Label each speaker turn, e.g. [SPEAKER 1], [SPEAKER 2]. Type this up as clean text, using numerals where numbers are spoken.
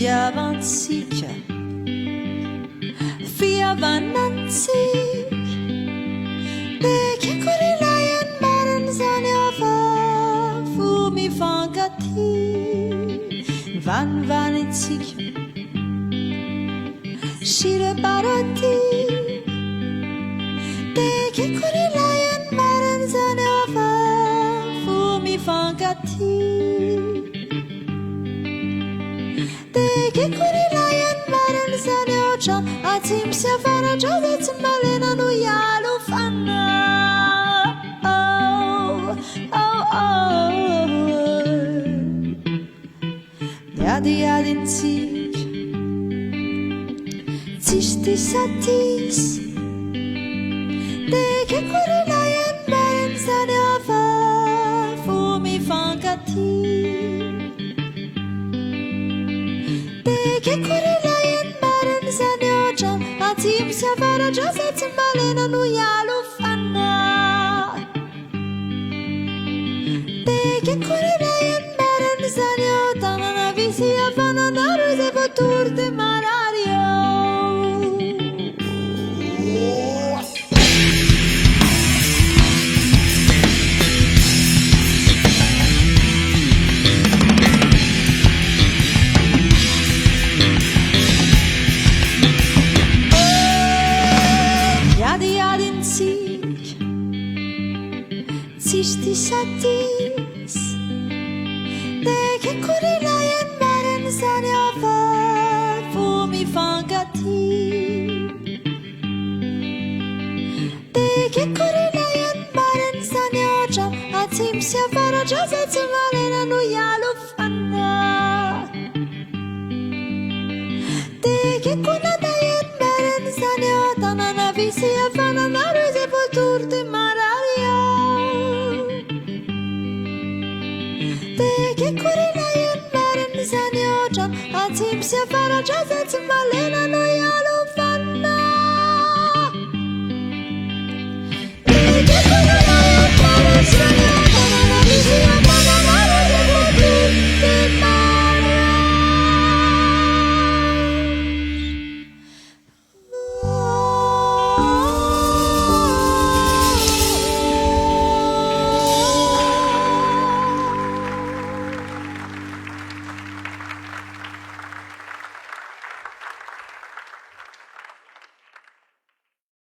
[SPEAKER 1] ANTSIKA Fiavanantsik Deke korilayan maran zaniava Fumifangati Vanvanitsika Shiraparati Deke korilayan maran zaniava Fumifangati Deke korilayan maran zaniocha Atim siavara jadat malena no yalo fana Yadi ANTSIK Tishti satis Deke korilayan maran zaniava Fumifangati Deke korilayan maran zaniocha Atim siavara jadat malena no yalo fana Deke korilayan maran zaniota Nanavisi avana naruze votur de marario Yadi ANTSIK Tishti satis Deke korilayan maran zaniava Fumifangati Deke korilayan maran zaniocha Atim siavara jadat malena no yalo fana Deke kunadayan maran zaniota Nanavisi avana naruze votur de mararia Deke korilayan maran zaniocha Atim siavara jadat malena no yalo fana Deke korilayan maran zaniocha